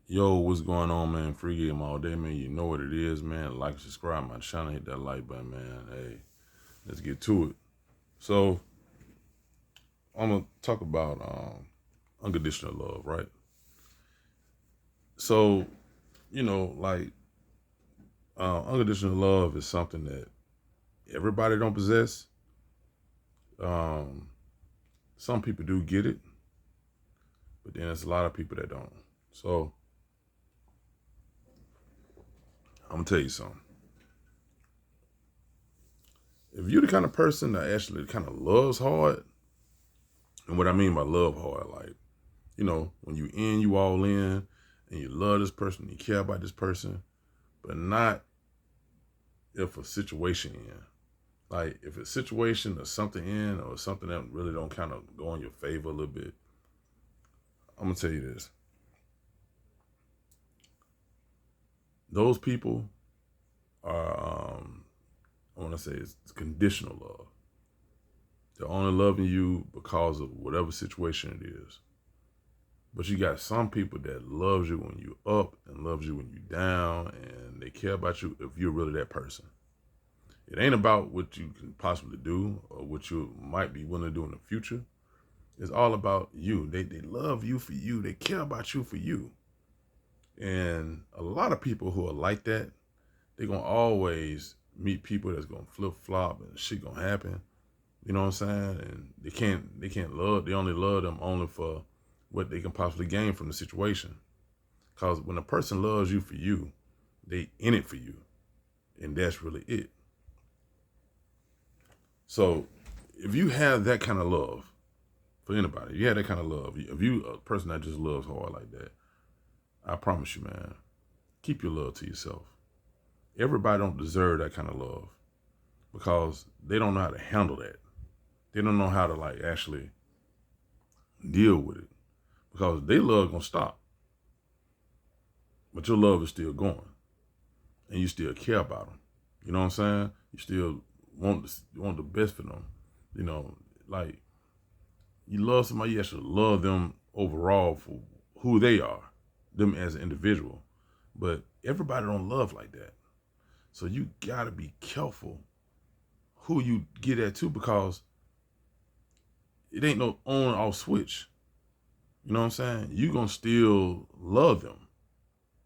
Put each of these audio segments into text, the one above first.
Yo, what's going on, man? Free game all day, man. You know what it is, man. Like, subscribe my channel, hit that like button, man. Hey, let's get to it. So, I'm gonna talk about unconditional love, right? So, like unconditional love is something that everybody don't possess. Um, some people do get it, but then there's a lot of people that don't. So, I'm gonna tell you something. If you're the kind of person that actually kind of loves hard, and what I mean by love hard, like, when you all in, and you love this person, you care about this person, but not if a situation in. Like, if a situation or something in, or something that really don't kind of go in your favor a little bit, I'm gonna tell you this: those people are, I want to say, it's conditional love. They're only loving you because of whatever situation it is. But you got some people that loves you when you up and loves you when you down, and they care about you if you're really that person. It ain't about what you can possibly do or what you might be willing to do in the future. It's all about you. They love you for you. They care about you for you. And a lot of people who are like that, they're gonna always meet people that's gonna flip flop and shit gonna happen. You know what I'm saying? And they can't love. They only love them only for what they can possibly gain from the situation. Cause when a person loves you for you, they in it for you, and that's really it. So if you have that kind of love for anybody, if you have that kind of love, if you a person that just loves hard like that, I promise you, man, keep your love to yourself. Everybody don't deserve that kind of love because they don't know how to handle that. They don't know how to like actually deal with it because their love gonna stop, but your love is still going, and you still care about them. You know what I'm saying? You still want the best for them. You know, like, you love somebody, you actually love them overall for who they are, them as an individual. But everybody don't love like that. So you gotta be careful who you get at too, because it ain't no on or off switch. You know what I'm saying? You gonna still love them.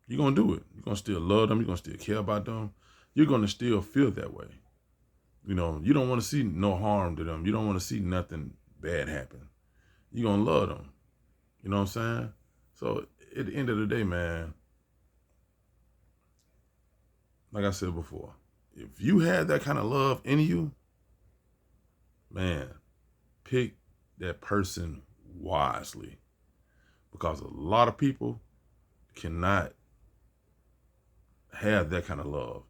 You're gonna do it. You're gonna still love them. You're gonna still care about them. You're gonna still feel that way. You don't want to see no harm to them. You don't want to see nothing bad happen. You're gonna love them. You know what I'm saying? So at the end of the day, man, like I said before, if you have that kind of love in you, man, pick that person wisely, because a lot of people cannot have that kind of love.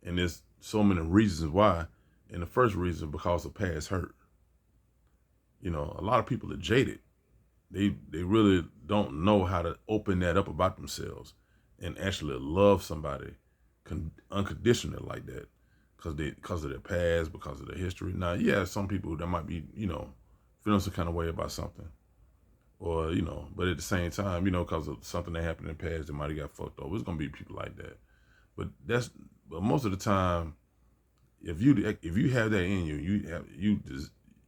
And there's so many reasons why. And the first reason, because of past hurt. A lot of people are jaded. They really don't know how to open that up about themselves and actually love somebody unconditional like that, because of their past, because of their history. Now, yeah, some people that might be feeling some kind of way about something, or but at the same time, because of something that happened in the past, they might have got fucked over. It's gonna be people like that, but most of the time, if you have that in you,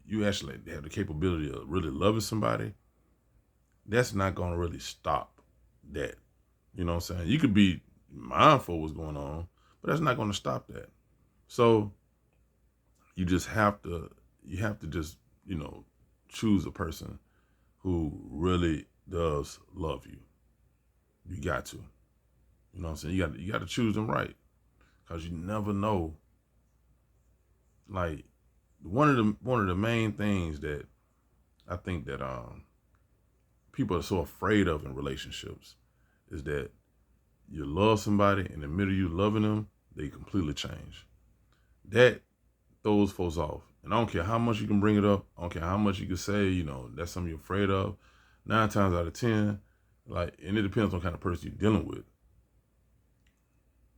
you actually have the capability of really loving somebody. That's not gonna really stop that. You know what I'm saying? You could be mindful of what's going on, but that's not gonna stop that. So you just have to just, choose a person who really does love you. You got to. You know what I'm saying? You got to choose them right, because you never know. Like, one of the main things that I think that people are so afraid of in relationships is that you love somebody, and in the middle of you loving them, they completely change. That throws folks off. And I don't care how much you can bring it up. I don't care how much you can say, that's something you're afraid of. 9 times out of 10, and it depends on the kind of person you're dealing with.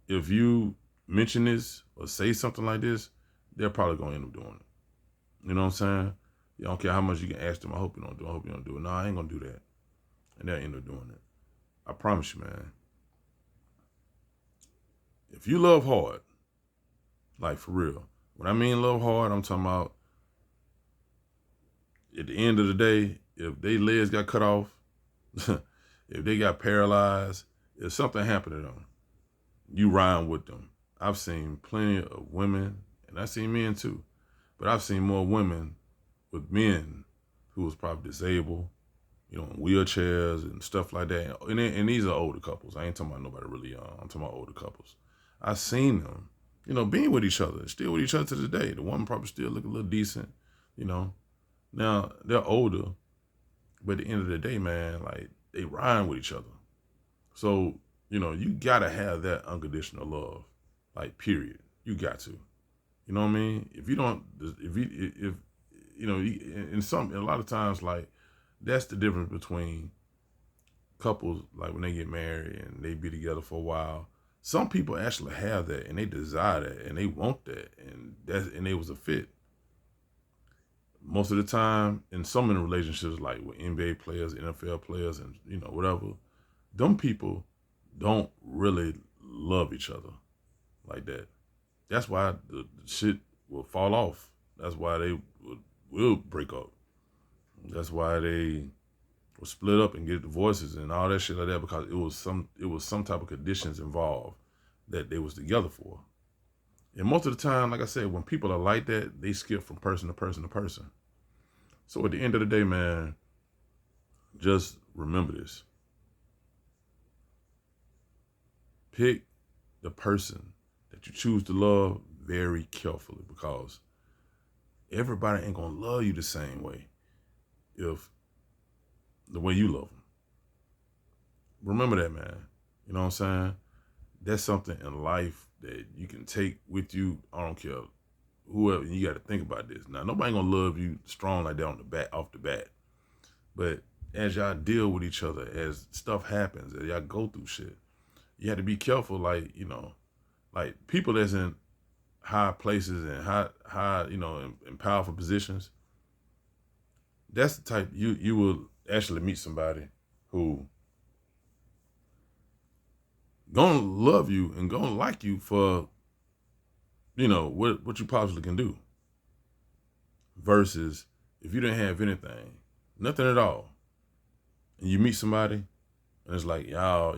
If you mention this or say something like this, they're probably going to end up doing it. You know what I'm saying? You don't care how much you can ask them. I hope you don't do it. I hope you don't do it. No, I ain't going to do that. And they'll end up doing it. I promise you, man, if you love hard, like for real, when I mean love hard, I'm talking about at the end of the day, if they legs got cut off, if they got paralyzed, if something happened to them, you ride with them. I've seen plenty of women, and I've seen men too, but I've seen more women with men who was probably disabled, in wheelchairs and stuff like that. And these are older couples. I ain't talking about nobody really young. I'm talking about older couples. I've seen them, being with each other, still with each other to this day. The woman probably still look a little decent, you know. Now, they're older, but at the end of the day, man, like, they rhyme with each other. So, you gotta have that unconditional love, like, period. You got to. You know what I mean? If you don't, if in a lot of times, like, that's the difference between couples, like when they get married and they be together for a while. Some people actually have that and they desire that and they want that, and they was a fit. Most of the time, in some of the relationships, like with NBA players, NFL players, and whatever, them people don't really love each other like that. That's why the shit will fall off. That's why they will break up. That's why they will split up and get divorces and all that shit like that, because it was some type of conditions involved that they was together for. And most of the time, like I said, when people are like that, they skip from person to person to person. So at the end of the day, man, just remember this. Pick the person that you choose to love very carefully, because everybody ain't gonna love you the same way if the way you love them. Remember that, man. You know what I'm saying? That's something in life that you can take with you. I don't care whoever. You got to think about this. Now, nobody gonna love you strong like that off the bat. But as y'all deal with each other, as stuff happens, as y'all go through shit, you have to be careful. Like, like people that's in high places and high, in powerful positions. That's the type you will actually meet somebody who gonna love you and gonna like you for, what you possibly can do. Versus if you didn't have anything, nothing at all, and you meet somebody and it's like, y'all,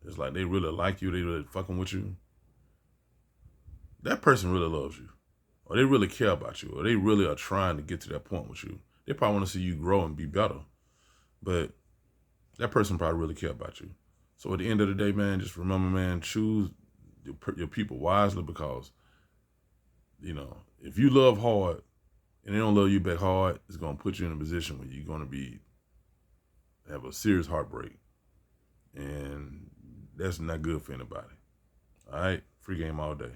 it's like they really like you, they really fucking with you. That person really loves you, or they really care about you, or they really are trying to get to that point with you. They probably want to see you grow and be better, but that person probably really care about you. So at the end of the day, man, just remember, man, choose your people wisely, because, if you love hard and they don't love you back hard, it's going to put you in a position where you're going to have a serious heartbreak. And that's not good for anybody. All right? Free game all day.